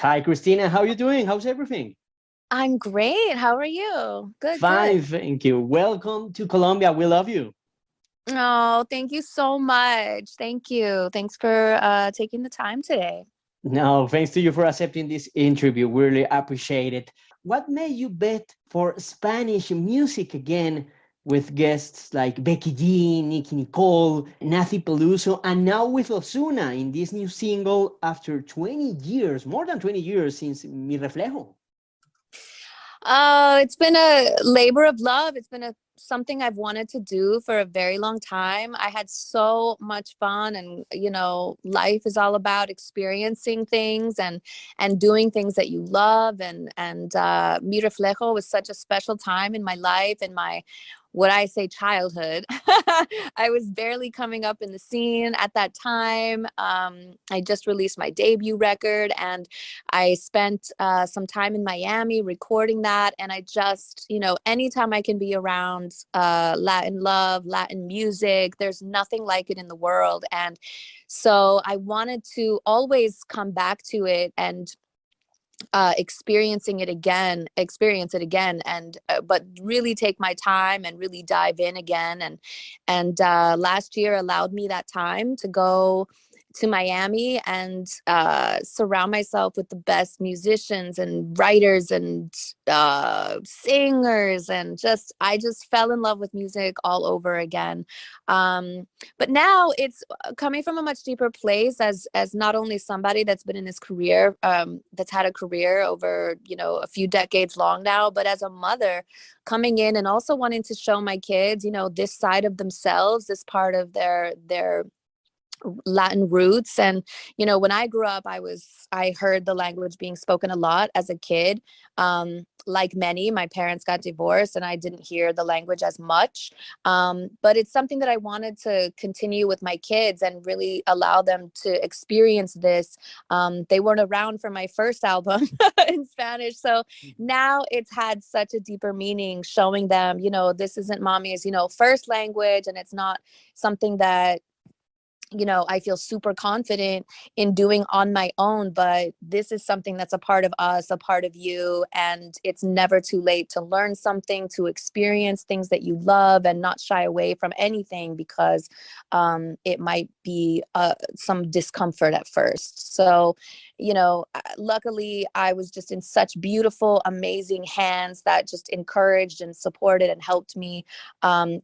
Hi, Christina. How are you doing? How's everything? I'm great. How are you? Good, Fine, good. thank you. Welcome to Colombia. We love you. Oh, thank you so much. Thank you. Thanks for taking the time today. No, thanks to you for accepting this interview. We really appreciate it. What made you bet for Spanish music again with guests like Becky G, Nicky Nicole, Nathy Peluso, and now with Ozuna in this new single after 20 years, more than 20 years since Mi Reflejo? It's been a labor of love. It's been a something I've wanted to do for a very long time. I had so much fun, and life is all about experiencing things and doing things that you love. And Mi Reflejo was such a special time in my life and my what I say childhood. I was barely coming up in the scene at that time. I just released my debut record, and I spent some time in Miami recording that. And I just, anytime I can be around Latin love, Latin music, there's nothing like it in the world. And so I wanted to always come back to it and experience it again, and but really take my time and really dive in again. And last year allowed me that time to go to Miami and surround myself with the best musicians and writers and singers, and I just fell in love with music all over again. But now it's coming from a much deeper place as not only somebody that's been in this career, that's had a career over a few decades long now, but as a mother coming in and also wanting to show my kids this side of themselves, this part of their Latin roots. And when I grew up, I heard the language being spoken a lot as a kid. Like many, my parents got divorced and I didn't hear the language as much. But it's something that I wanted to continue with my kids and really allow them to experience this. They weren't around for my first album in Spanish, so now it's had such a deeper meaning, showing them this isn't mommy's first language, and it's not something that I feel super confident in doing on my own, but this is something that's a part of us, a part of you. And it's never too late to learn something, to experience things that you love, and not shy away from anything because it might be some discomfort at first. So, luckily I was just in such beautiful, amazing hands that just encouraged and supported and helped me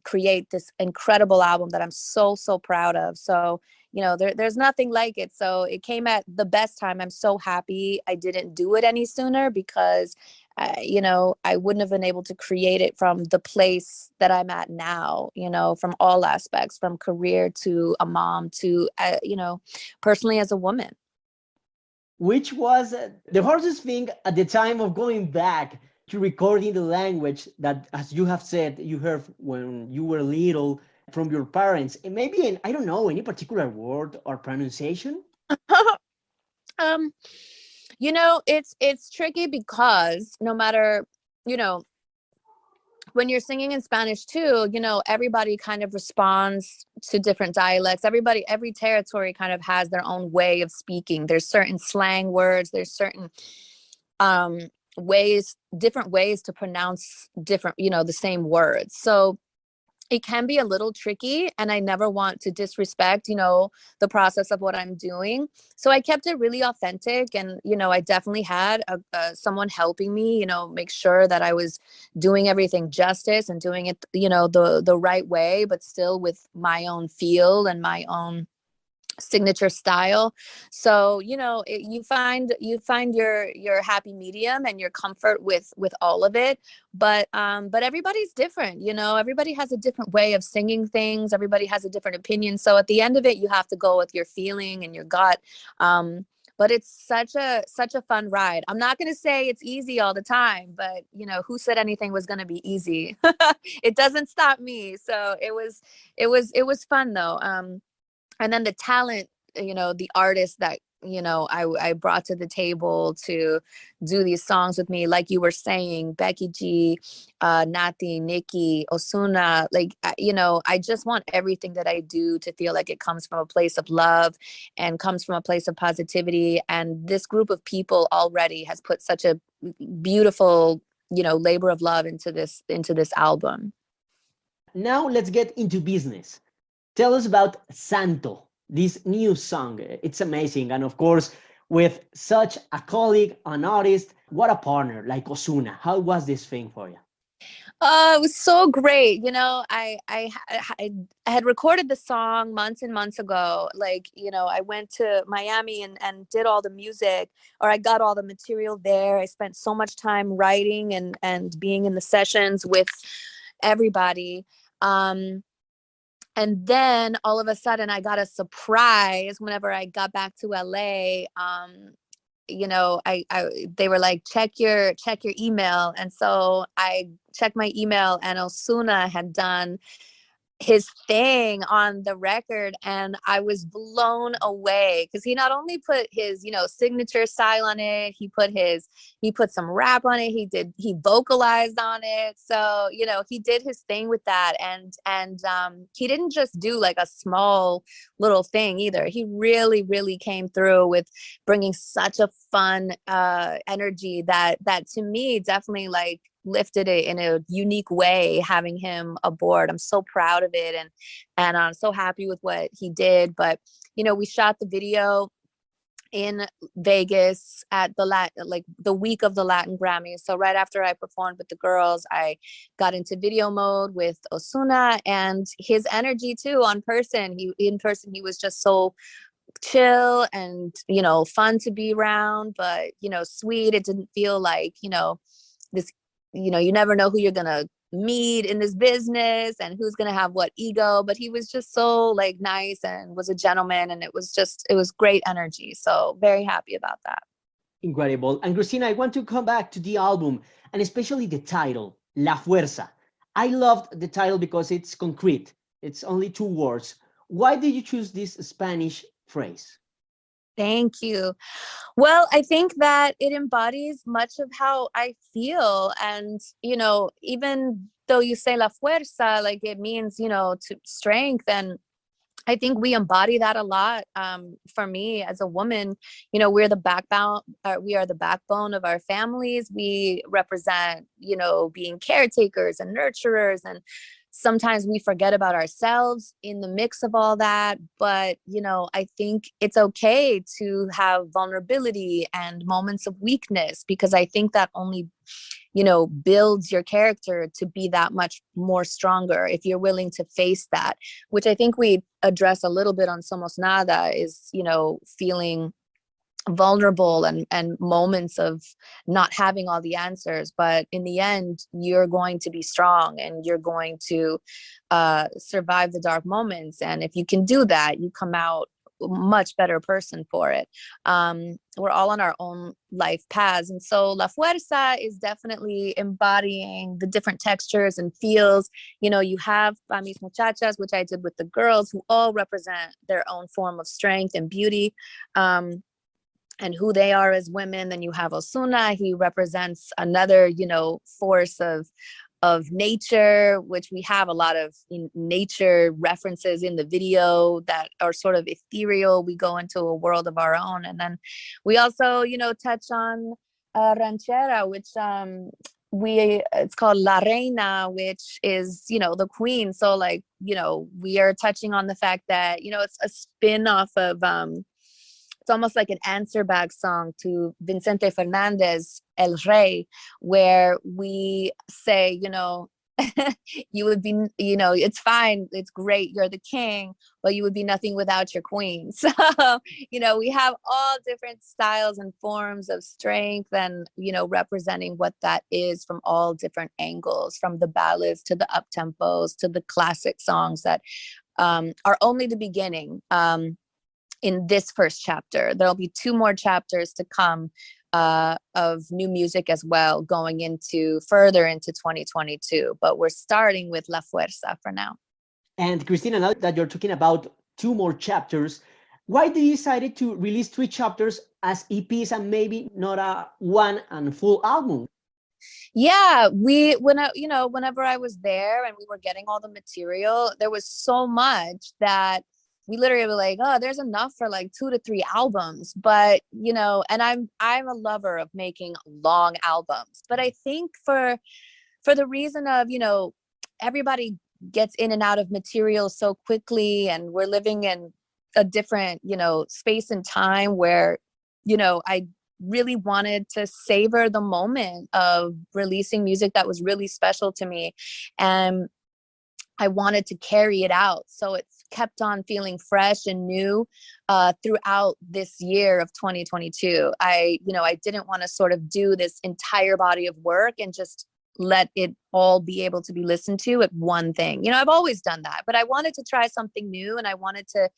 create this incredible album that I'm so, so proud of. So, there's nothing like it. So it came at the best time. I'm so happy I didn't do it any sooner because, I wouldn't have been able to create it from the place that I'm at now, from all aspects, from career to a mom to, personally as a woman. Which was the hardest thing at the time of going back to recording the language that, as you have said, you heard when you were little from your parents, and maybe in, I don't know, any particular word or pronunciation? um, it's tricky because no matter, you know, when you're singing in Spanish too, everybody kind of responds to different dialects. Every territory kind of has their own way of speaking. There's certain slang words, there's certain um different ways to pronounce different, the same words. So it can be a little tricky, and I never want to disrespect, the process of what I'm doing. So I kept it really authentic, and, I definitely had someone helping me, make sure that I was doing everything justice and doing it, the right way, but still with my own feel and my own signature style. So you find your happy medium and your comfort with all of it. But everybody's different. Everybody has a different way of singing things. Everybody has a different opinion. So at the end of it, you have to go with your feeling and your gut. But it's such a fun ride. I'm not going to say it's easy all the time, but who said anything was going to be easy? It doesn't stop me. So it was fun though. And then the talent, the artists that I brought to the table to do these songs with me, like you were saying, Becky G, Nati, Nikki, Ozuna. Like, I just want everything that I do to feel like it comes from a place of love and comes from a place of positivity. And this group of people already has put such a beautiful, labor of love into this album. Now let's get into business. Tell us about Santo, this new song. It's amazing. And of course, with such a colleague, an artist, what a partner like Ozuna. How was this thing for you? It was so great. I had recorded the song months and months ago. Like, I went to Miami and did all the music, or I got all the material there. I spent so much time writing and being in the sessions with everybody. And then all of a sudden I got a surprise whenever I got back to LA. They were like, check your email. And so I checked my email, and Ozuna had done his thing on the record, and I was blown away because he not only put his signature style on it, he put some rap on it, he vocalized on it, so he did his thing with that. And he didn't just do like a small little thing either. He really came through with bringing such a fun energy that to me definitely like lifted it in a unique way, having him aboard. I'm so proud of it, and I'm so happy with what he did. But we shot the video in Vegas at the week of the Latin Grammys. So right after I performed with the girls, I got into video mode with Ozuna, and his energy too in person he was just so chill and fun to be around, but sweet. It didn't feel like this, you never know who you're gonna meet in this business and who's gonna have what ego, but he was just so like nice and was a gentleman, and it was great energy. So very happy about that. Incredible. And Christina, I want to come back to the album and especially the title, La Fuerza. I loved the title because it's concrete. It's only 2 words. Why did you choose this Spanish phrase? Thank you. Well, I think that it embodies much of how I feel. And, even though you say la fuerza, like it means, to strength. And I think we embody that a lot. For me as a woman, we're the backbone. We are the backbone of our families. We represent, being caretakers and nurturers, and sometimes we forget about ourselves in the mix of all that. But I think it's okay to have vulnerability and moments of weakness, because I think that only builds your character to be that much more stronger if you're willing to face that, which I think we address a little bit on Somos Nada, is feeling vulnerable and moments of not having all the answers, but in the end you're going to be strong and you're going to survive the dark moments, and if you can do that, you come out a much better person for it. We're all on our own life paths, and so La Fuerza is definitely embodying the different textures and feels. You have Pa Mis Muchachas, which I did with the girls, who all represent their own form of strength and beauty, and who they are as women. Then you have Ozuna. He represents another, force of nature, which we have a lot of nature references in the video that are sort of ethereal. We go into a world of our own. And then we also, touch on ranchera, which it's called La Reina, which is, the queen. So like, we are touching on the fact that, it's a spin off of it's almost like an answer back song to Vicente Fernandez, El Rey, where we say, you would be, it's fine, it's great, you're the king, but you would be nothing without your queen. So, we have all different styles and forms of strength and, representing what that is from all different angles, from the ballads to the up-tempos to the classic songs that are only the beginning. In this first chapter, there'll be 2 more chapters to come of new music as well, going further into 2022. But we're starting with La Fuerza for now. And Christina, now that you're talking about 2 more chapters, Why did you decided to release 3 chapters as EPs and maybe not a one and full album? Yeah, whenever I was there and we were getting all the material, there was so much that we literally were like, oh, there's enough for like 2 to 3 albums. But and I'm a lover of making long albums. But I think for the reason of everybody gets in and out of material so quickly, and we're living in a different space and time where I really wanted to savor the moment of releasing music that was really special to me, and I wanted to carry it out, so it kept on feeling fresh and new throughout this year of 2022. I didn't want to sort of do this entire body of work and just let it all be able to be listened to at one thing. I've always done that, but I wanted to try something new, and I wanted to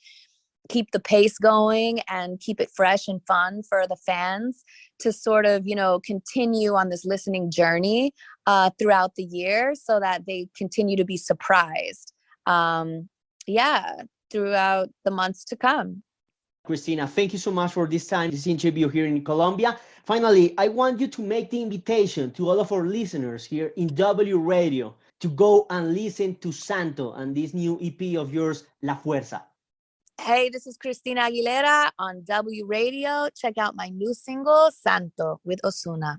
keep the pace going and keep it fresh and fun for the fans to sort of continue on this listening journey throughout the year, so that they continue to be surprised throughout the months to come. Christina, thank you so much for this time, this interview here in Colombia. Finally, I want you to make the invitation to all of our listeners here in W Radio to go and listen to Santo and this new EP of yours, La Fuerza. Hey, this is Christina Aguilera on W Radio. Check out my new single, Santo, with Ozuna.